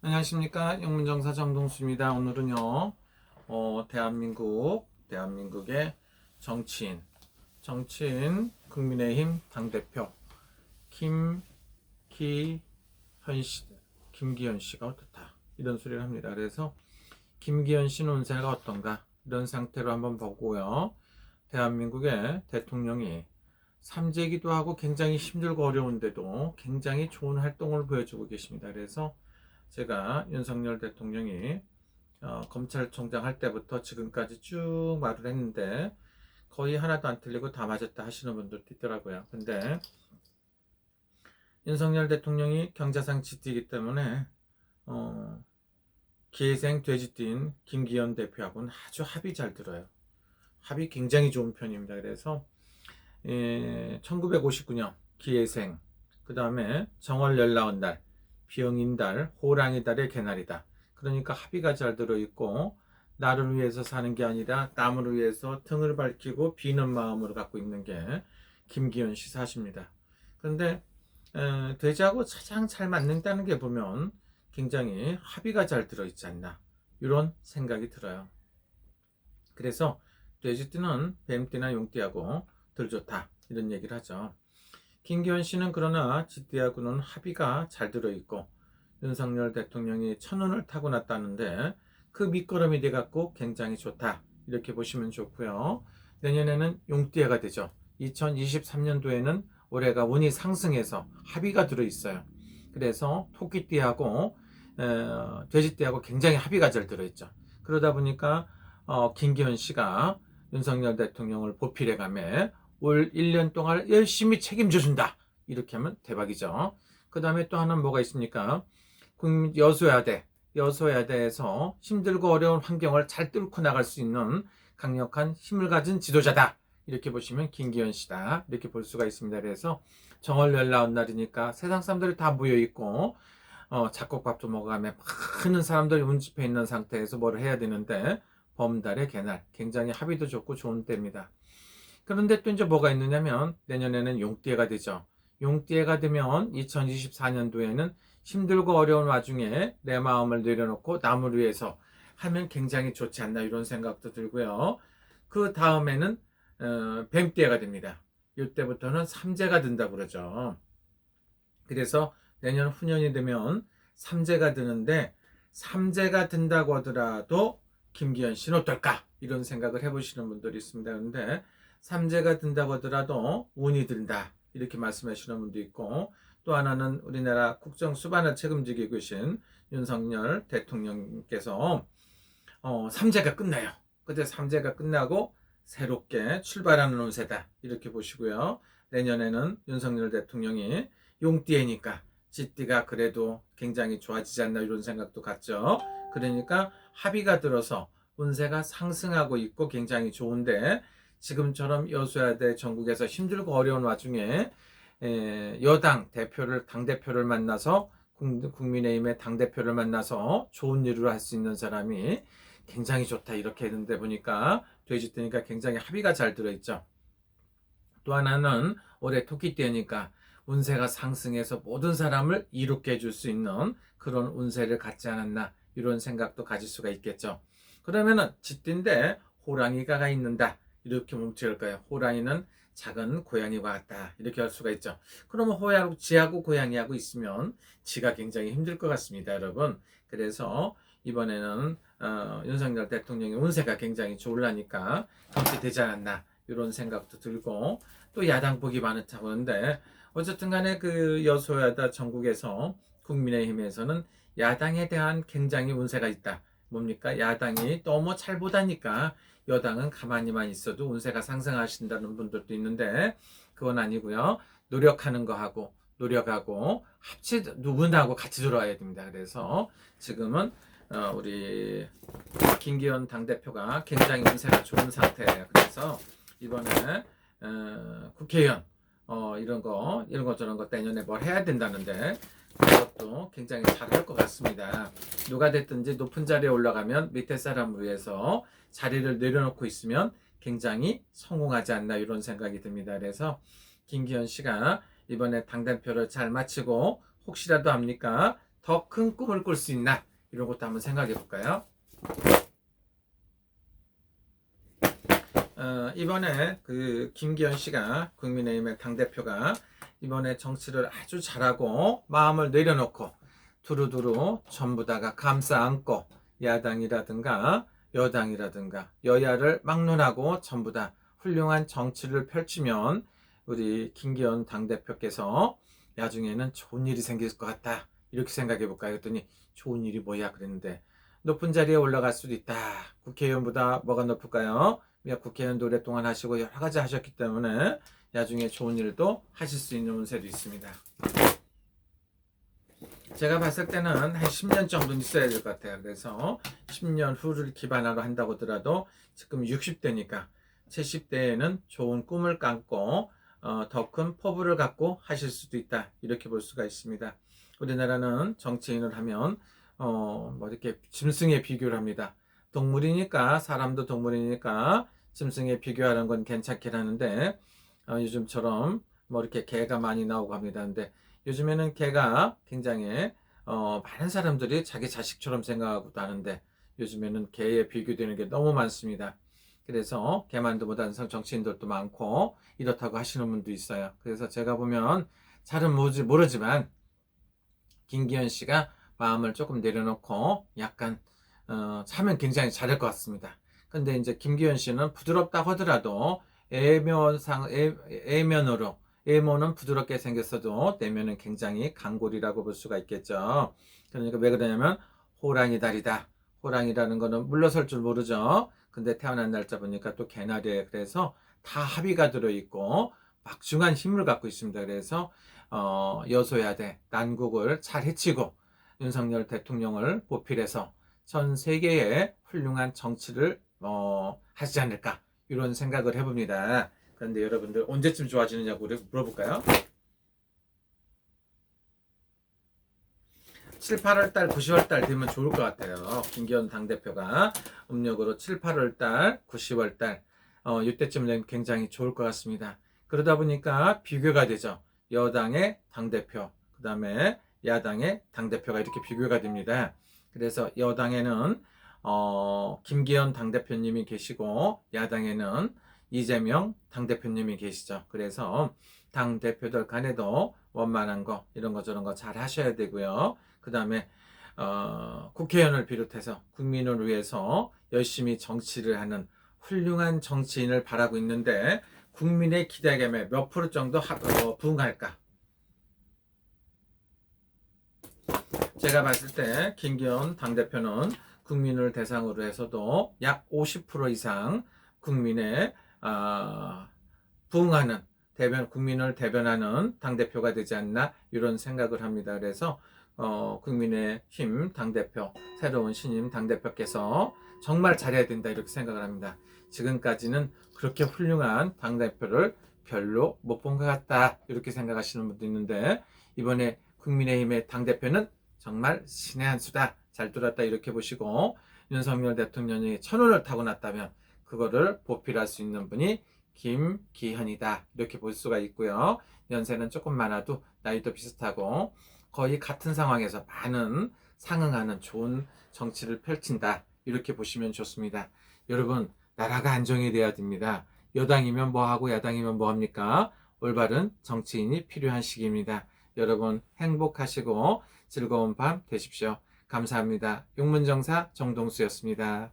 안녕하십니까. 영문정사 정동수입니다. 오늘은요, 대한민국의 정치인, 국민의힘 당대표, 김기현 씨, 김기현 씨가 어떻다. 이런 소리를 합니다. 그래서 김기현 씨 운세가 어떤가. 이런 상태로 한번 보고요. 대한민국의 대통령이 삼재기도 하고 굉장히 힘들고 어려운데도 굉장히 좋은 활동을 보여주고 계십니다. 그래서 제가 윤석열 대통령이 검찰총장 할 때부터 지금까지 쭉 말을 했는데 거의 하나도 안 틀리고 다 맞았다 하시는 분들도 있더라고요. 근데 윤석열 대통령이 경자상 쥐띠이기 때문에 기회생 돼지띠인 김기현 대표하고는 아주 합이 잘 들어요. 합이 굉장히 좋은 편입니다. 그래서 1959년 기회생, 그 다음에 정월 열나온 달, 병인달, 호랑이달의 개날이다. 그러니까 합의가 잘 들어있고 나를 위해서 사는 게 아니라 남을 위해서 등을 밝히고 비는 마음으로 갖고 있는 게 김기현 씨 사십니다. 그런데 돼지하고 가장 잘 맞는다는 게 보면 굉장히 합의가 잘 들어있지 않나 이런 생각이 들어요. 그래서 돼지띠는 뱀띠나 용띠하고 덜 좋다 이런 얘기를 하죠. 김기현 씨는 그러나 쥐띠하고는 합의가 잘 들어있고 윤석열 대통령이 천운을 타고났다는데 그 밑거름이 돼갖고 굉장히 좋다 이렇게 보시면 좋고요. 내년에는 용띠해가 되죠. 2023년도에는 올해가 운이 상승해서 합의가 들어있어요. 그래서 토끼띠하고 돼지띠하고 굉장히 합의가 잘 들어있죠. 그러다 보니까 김기현 씨가 윤석열 대통령을 보필해가며 올 1년 동안 열심히 책임져준다. 이렇게 하면 대박이죠. 그 다음에 또 하나는 뭐가 있습니까? 여소야대에서 힘들고 어려운 환경을 잘 뚫고 나갈 수 있는 강력한 힘을 가진 지도자다. 이렇게 보시면 김기현 씨다. 이렇게 볼 수가 있습니다. 그래서 정월 열나온 날이니까 세상 사람들이 다 모여있고 잡곡밥도 먹어가며 많은 사람들이 운집해 있는 상태에서 뭘 해야 되는데 범달의 개날 굉장히 합의도 좋고 좋은 때입니다. 그런데 또 이제 뭐가 있느냐면 내년에는 용띠해가 되죠. 용띠해가 되면 2024년도에는 힘들고 어려운 와중에 내 마음을 내려놓고 남을 위해서 하면 굉장히 좋지 않나 이런 생각도 들고요. 그 다음에는 뱀띠해가 됩니다. 이때부터는 삼재가 든다고 그러죠. 그래서 내년 후년이 되면 삼재가 드는데 삼재가 든다고 하더라도 김기현 씨는 어떨까? 이런 생각을 해보시는 분들이 있습니다. 그런데 삼재가 든다고 하더라도 운이 든다. 이렇게 말씀하시는 분도 있고 또 하나는 우리나라 국정 수반을 책임지고 계신 윤석열 대통령께서 삼재가 끝나요. 그때 삼재가 끝나고 새롭게 출발하는 운세다. 이렇게 보시고요. 내년에는 윤석열 대통령이 용띠해니까 쥐띠가 그래도 굉장히 좋아지지 않나 이런 생각도 갖죠. 그러니까 합의가 들어서 운세가 상승하고 있고 굉장히 좋은데 지금처럼 여소야대 전국에서 힘들고 어려운 와중에 여당 대표를 당대표를 만나서 국민의힘의 당대표를 만나서 좋은 일을 할 수 있는 사람이 굉장히 좋다 이렇게 했는데 보니까 돼지띠니까 굉장히 합의가 잘 들어있죠. 또 하나는 올해 토끼띠니까 운세가 상승해서 모든 사람을 이롭게 해줄 수 있는 그런 운세를 갖지 않았나 이런 생각도 가질 수가 있겠죠. 그러면은 쥐띠인데 호랑이가 있는다 이렇게 뭉칠까요? 호랑이는 작은 고양이와 같다 이렇게 할 수가 있죠. 그러면 쥐하고 고양이하고 있으면 쥐가 굉장히 힘들 것 같습니다, 여러분. 그래서 이번에는 윤석열 대통령의 운세가 굉장히 좋으려니까 그렇게 되지 않았나 이런 생각도 들고 또 야당 복이 많다고 하는데 어쨌든 간에 그 여소야다 전국에서 국민의힘에서는 야당에 대한 굉장히 운세가 있다. 뭡니까? 야당이 너무 잘 보다니까 여당은 가만히만 있어도 운세가 상승하신다는 분들도 있는데 그건 아니고요. 노력하고 누구나하고 같이 들어와야 됩니다. 그래서 지금은 우리 김기현 당대표가 굉장히 운세가 좋은 상태예요. 그래서 이번에 국회의원 이런 거 저런 거 내년에 뭘 해야 된다는데 그것도 굉장히 잘할 것 같습니다. 누가 됐든지 높은 자리에 올라가면 밑에 사람을 위해서 자리를 내려놓고 있으면 굉장히 성공하지 않나 이런 생각이 듭니다. 그래서 김기현 씨가 이번에 당대표를 잘 마치고 혹시라도 합니까? 더 큰 꿈을 꿀 수 있나? 이런 것도 한번 생각해 볼까요? 이번에 그 김기현 씨가 국민의힘의 당대표가 이번에 정치를 아주 잘하고 마음을 내려놓고 두루두루 전부 다가 감싸 안고 야당이라든가 여당이라든가 여야를 막론하고 전부 다 훌륭한 정치를 펼치면 우리 김기현 당대표께서 나중에는 좋은 일이 생길 것 같다. 이렇게 생각해 볼까요? 했더니 좋은 일이 뭐야 그랬는데 높은 자리에 올라갈 수도 있다. 국회의원보다 뭐가 높을까요? 국회의원도 오랫동안 하시고 여러 가지 하셨기 때문에 나중에 좋은 일도 하실 수 있는 운세도 있습니다. 제가 봤을 때는 한 10년 정도는 있어야 될 것 같아요. 그래서 10년 후를 기반으로 한다고 하더라도 지금 60대니까 70대에는 좋은 꿈을 감고 더 큰 포부를 갖고 하실 수도 있다. 이렇게 볼 수가 있습니다. 우리나라는 정치인을 하면 뭐 이렇게 짐승에 비교를 합니다. 동물이니까 사람도 동물이니까 짐승에 비교하는 건 괜찮긴 하는데 요즘처럼 뭐 이렇게 개가 많이 나오고 합니다. 근데 요즘에는 개가 굉장히 많은 사람들이 자기 자식처럼 생각하고도 하는데 요즘에는 개에 비교되는 게 너무 많습니다. 그래서 개만도 못하는 정치인들도 많고 이렇다고 하시는 분도 있어요. 그래서 제가 보면 잘은 모르지만 김기현 씨가 마음을 조금 내려놓고 약간 하면 굉장히 잘할 것 같습니다. 근데 이제 김기현 씨는 부드럽다고 하더라도 애면은 부드럽게 생겼어도 내면은 굉장히 강골이라고 볼 수가 있겠죠. 그러니까 왜 그러냐면 호랑이 다리다. 호랑이라는 거는 물러설 줄 모르죠. 근데 태어난 날짜 보니까 또 개나리에 그래서 다 합의가 들어있고 막중한 힘을 갖고 있습니다. 그래서 여소야대 난국을 잘 해치고 윤석열 대통령을 보필해서 전 세계에 훌륭한 정치를 하지 않을까 이런 생각을 해봅니다. 그런데 여러분들 언제쯤 좋아지느냐고 물어볼까요? 7, 8월달, 9, 10월달 되면 좋을 것 같아요. 김기현 당대표가 음력으로 7, 8월달, 9, 10월달 이때쯤 되면 굉장히 좋을 것 같습니다. 그러다 보니까 비교가 되죠. 여당의 당대표, 그 다음에 야당의 당대표가 이렇게 비교가 됩니다. 그래서 여당에는 김기현 당대표님이 계시고 야당에는 이재명 당대표님이 계시죠. 그래서 당대표들 간에도 원만한 거 이런 거 저런 거 잘 하셔야 되고요. 그 다음에 국회의원을 비롯해서 국민을 위해서 열심히 정치를 하는 훌륭한 정치인을 바라고 있는데 국민의 기대감에 몇 프로 정도 부응할까? 제가 봤을 때 김기현 당대표는 국민을 대상으로 해서도 약 50% 이상 국민의 부응하는 국민을 대변하는 당대표가 되지 않나 이런 생각을 합니다. 그래서 국민의힘 당대표 새로운 신임 당대표께서 정말 잘해야 된다 이렇게 생각을 합니다. 지금까지는 그렇게 훌륭한 당대표를 별로 못 본 것 같다 이렇게 생각하시는 분도 있는데 이번에 국민의힘의 당대표는 정말 신의 한 수다 잘 뚫었다 이렇게 보시고 윤석열 대통령이 천운을 타고났다면 그거를 보필할 수 있는 분이 김기현이다 이렇게 볼 수가 있고요. 연세는 조금 많아도 나이도 비슷하고 거의 같은 상황에서 많은 상응하는 좋은 정치를 펼친다 이렇게 보시면 좋습니다. 여러분 나라가 안정이 돼야 됩니다. 여당이면 뭐하고 야당이면 뭐합니까? 올바른 정치인이 필요한 시기입니다. 여러분 행복하시고 즐거운 밤 되십시오. 감사합니다. 용문정사 정동수였습니다.